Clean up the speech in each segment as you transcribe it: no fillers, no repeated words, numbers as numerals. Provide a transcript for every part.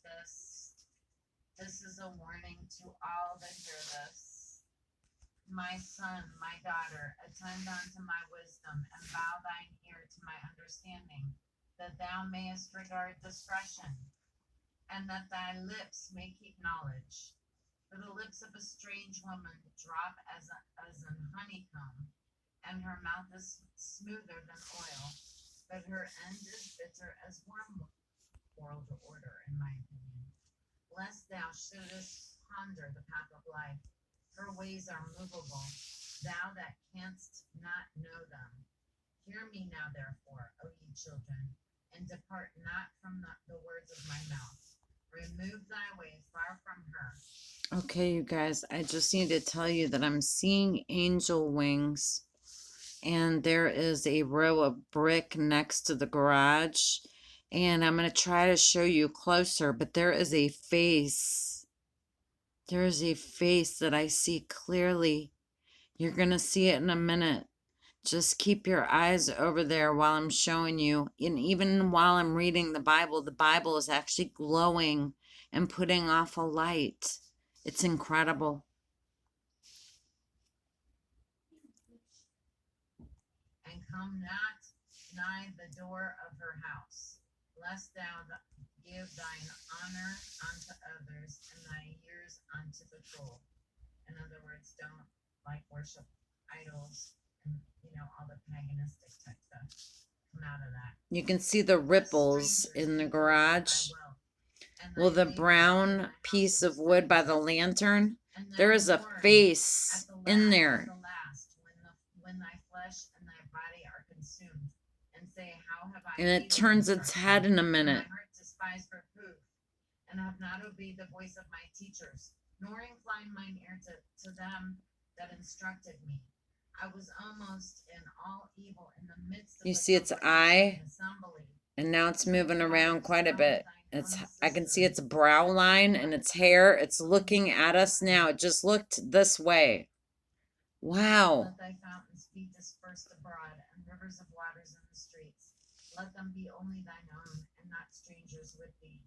this. This is a warning to all that hear this. My son, my daughter, attend unto my wisdom, and bow thine ear to my understanding, that thou mayest regard discretion, and that thy lips may keep knowledge. For the lips of a strange woman drop as an honeycomb, and her mouth is smoother than oil, but her end is bitter as wormwood. World order, in my opinion. Lest thou shouldest ponder the path of life. Her ways are movable, thou that canst not know them. Hear me now, therefore, O ye children, and depart not from the words of my mouth. Remove thy way far from her. Okay, you guys, I just need to tell you that I'm seeing angel wings, and there is a row of brick next to the garage. And I'm going to try to show you closer, but there is a face. There is a face that I see clearly. You're going to see it in a minute. Just keep your eyes over there while I'm showing you. And even while I'm reading the Bible is actually glowing and putting off a light. It's incredible. And come not nigh the door of her house, lest thou give thine honor unto others, and thy years unto the fool. In other words, don't worship idols and all the paganistic type stuff. Come out of that. You can see the ripples in the garage. Well, the brown piece of wood by the lantern, there is a face in there. When thy flesh and thy body are consumed, and say, how have I? And it turns its head in a minute. My heart despised reproof, and have not obeyed the voice of my teachers, nor inclined mine ear to them that instructed me. I was almost in all evil in the midst of. You see its eye, and now it's moving around quite a bit. I can see its brow line and its hair. It's looking at us now. It just looked this way. Wow. Let thy fountains be dispersed abroad, and rivers of waters in the streets. Let them be only thine own, and not strangers with thee.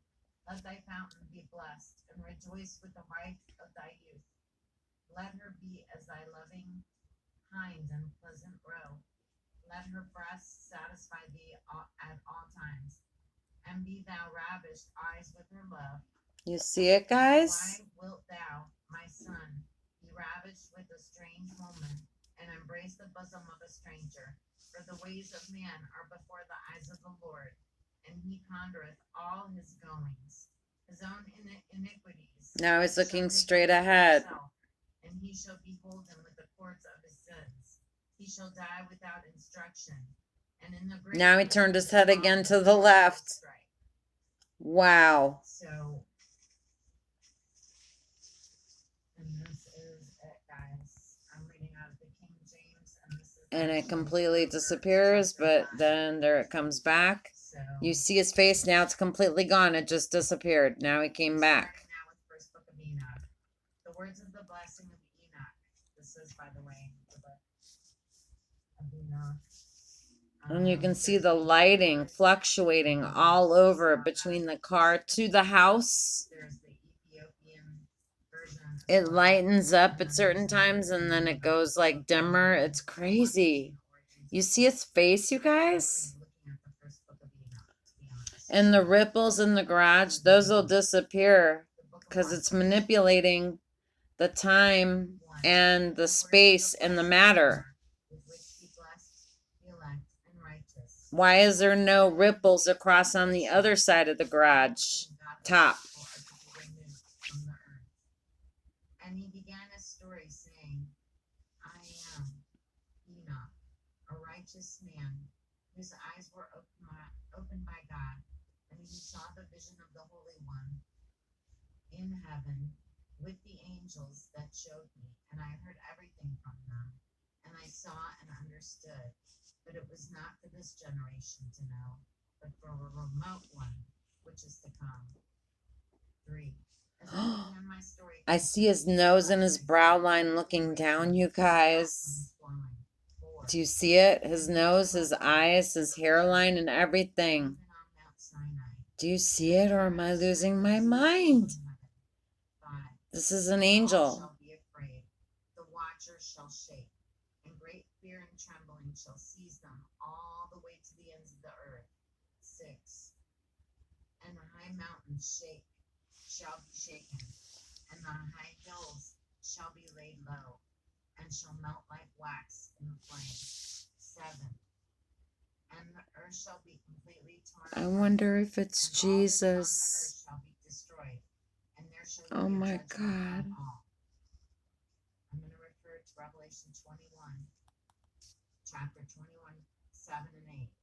Let thy fountain be blessed, and rejoice with the wife of thy youth. Let her be as thy loving hind and pleasant roe. Let her breasts satisfy thee at all times, and be thou ravished eyes with her love. You see it, guys? Why wilt thou, my son, be ravished with a strange woman, and embrace the bosom of a stranger? For the ways of man are before the eyes of the Lord, and he pondereth all his goings. His own iniquities. Now he's looking straight ahead. And he shall be holden with the cords of his sins. He shall die without instruction. And in the grave. Now he turned his head again to the left. Wow. So. And this is it, guys. I'm reading out of the King James, and it completely disappears, but then there it comes back. So, you see his face, now it's completely gone. It just disappeared. Now he came back. Now with first book of Enoch. The words of the blessing of Enoch. This is, by the way, the book of Enoch. And you can see the lighting fluctuating all over between the car to the house. It lightens up at certain times and then it goes like dimmer. It's crazy. You see its face, you guys? And the ripples in the garage, those will disappear because it's manipulating the time and the space and the matter. Why is there no ripples across on the other side of the garage top? And he began his story saying, I am Enoch, a righteous man, whose eyes were opened by God, and he saw the vision of the Holy One in heaven with the angels that showed me, and I heard everything from them, and I saw and understood, but it was not for this generation to know, but for a remote one, which is to come. 3. I see his nose and his brow line looking down, you guys. Do you see it? His nose, his eyes, his hairline, and everything. Do you see it, or am I losing my mind? This is an angel. Shall be afraid. The watchers shall shake, and great fear and trembling shall seize them all the way to the ends of the earth. 6. And the high mountains shall be shaken, and the high hills shall be laid low, and shall melt like wax in the flame. 7. And the earth shall be completely torn I apart, wonder if it's and all that is on the Jesus. earth shall be destroyed, and there shall be Oh a my judgment God. on all. I'm going to refer to Revelation 21, chapter 21, 7 and 8.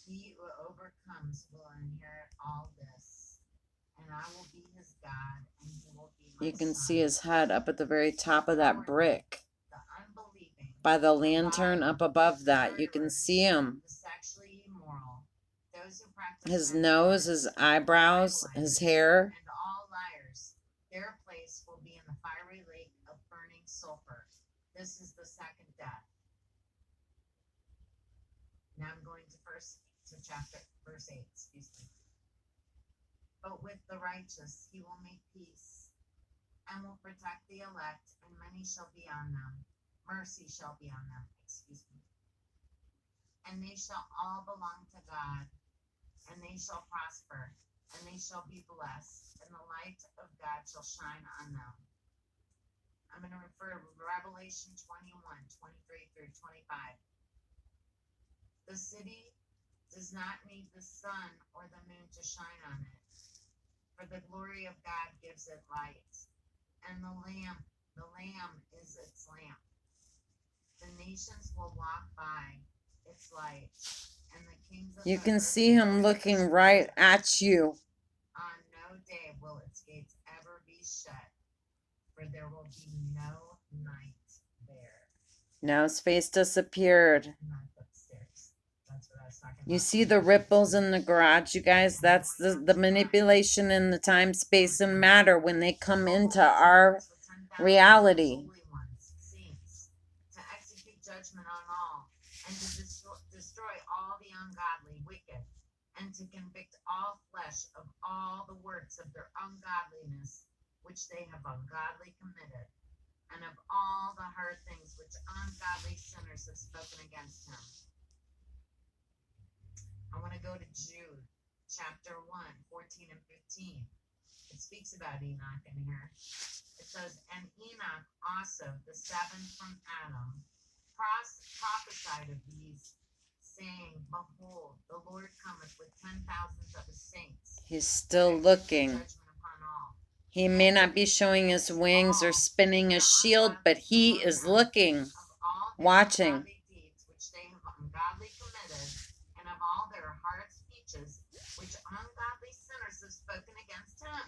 He who overcomes will inherit all this, and I will be his God, and he will be my You can son. see his head up at the very top of that brick. The unbelieving, By the the lantern vile, up above that, you murderers, can see him. the sexually immoral, those who practice His sex nose, acts, his eyebrows, idolaters, his hair. and all liars. Their place will be in the fiery lake of burning sulfur. This is the second death. Now I'm going to verse 8, excuse me. But with the righteous he will make peace, and will protect the elect, and many shall be on them. Mercy shall be on them, excuse me. And they shall all belong to God, and they shall prosper, and they shall be blessed, and the light of God shall shine on them. I'm going to refer to Revelation 21, 23 through 25. The city does not need the sun or the moon to shine on it, for the glory of God gives it light, and the Lamb is its lamp. The nations will walk by its light, and the kings of You the can earth see him looking right at you. On no day will its gates ever be shut, for there will be no night there. Now his face disappeared. Not upstairs. That's what I was talking about. You see the ripples in the garage, you guys? That's the manipulation in the time, space, and matter when they come into our reality. To execute judgment on all, and to destroy all the ungodly, wicked, and to convict all flesh of all the works of their ungodliness, which they have ungodly committed, and of all the hard things which ungodly sinners have spoken against him. I want to go to Jude, chapter 1, 14 and 15. It speaks about Enoch in here. It says, and Enoch also, the seventh from Adam, prophesied of these, saying, behold, the Lord cometh with 10,000s of his saints. He's still looking. He may not be showing his wings or spinning his shield, but he is looking, watching. Which they have ungodly committed, and of all their hard speeches, which ungodly sinners have spoken against him.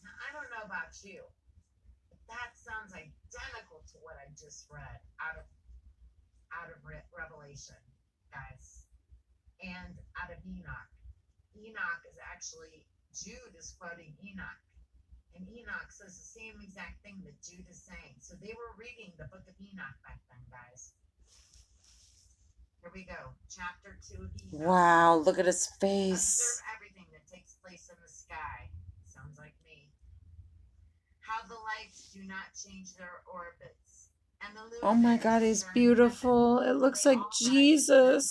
Now, I don't know about you, but that sounds identical to what I just read out of Revelation, guys, and out of Enoch. Enoch is actually, Jude is quoting Enoch, and Enoch says the same exact thing that Jude is saying. So they were reading the book of Enoch back then, guys. Here we go, chapter 2 of Enoch. Wow, look at his face. Observe everything that takes place in the sky. Sounds like me. How the lights do not change their orbits. And the Oh my God, he's beautiful. It looks like Jesus.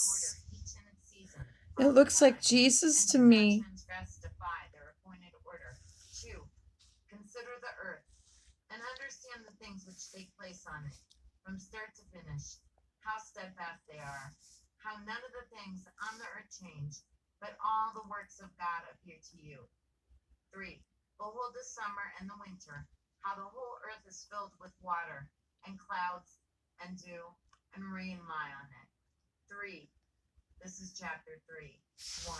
It looks like Jesus to me. Their appointed order. 2. Consider the earth and understand the things which take place on it, from start to finish, how steadfast they are, how none of the things on the earth change, but all the works of God appear to you. 3. Behold the summer and the winter, how the whole earth is filled with water, and clouds, and dew, and rain lie on it. 3. This is chapter 3. 1.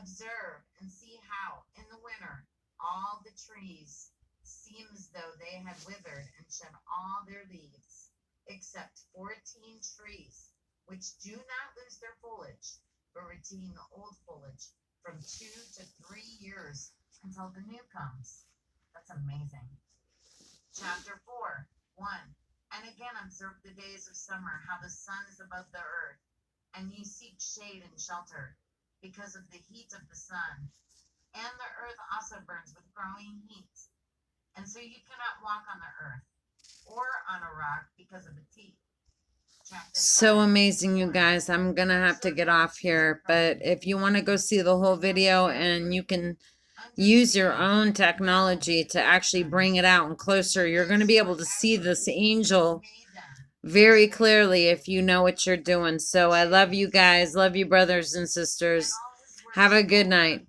Observe and see how, in the winter, all the trees seem as though they had withered and shed all their leaves, except 14 trees, which do not lose their foliage, but retain the old foliage from 2 to 3 years until the new comes. That's amazing. Chapter 4, 1. And again observe the days of summer, how the sun is above the earth, and ye seek shade and shelter, because of the heat of the sun, and the earth also burns with growing heat. And so you cannot walk on the earth or on a rock because of its heat. So amazing, you guys. I'm going to have to get off here. But if you want to go see the whole video, and you can use your own technology to actually bring it out and closer, you're going to be able to see this angel very clearly if you know what you're doing. So I love you guys. Love you, brothers and sisters. Have a good night.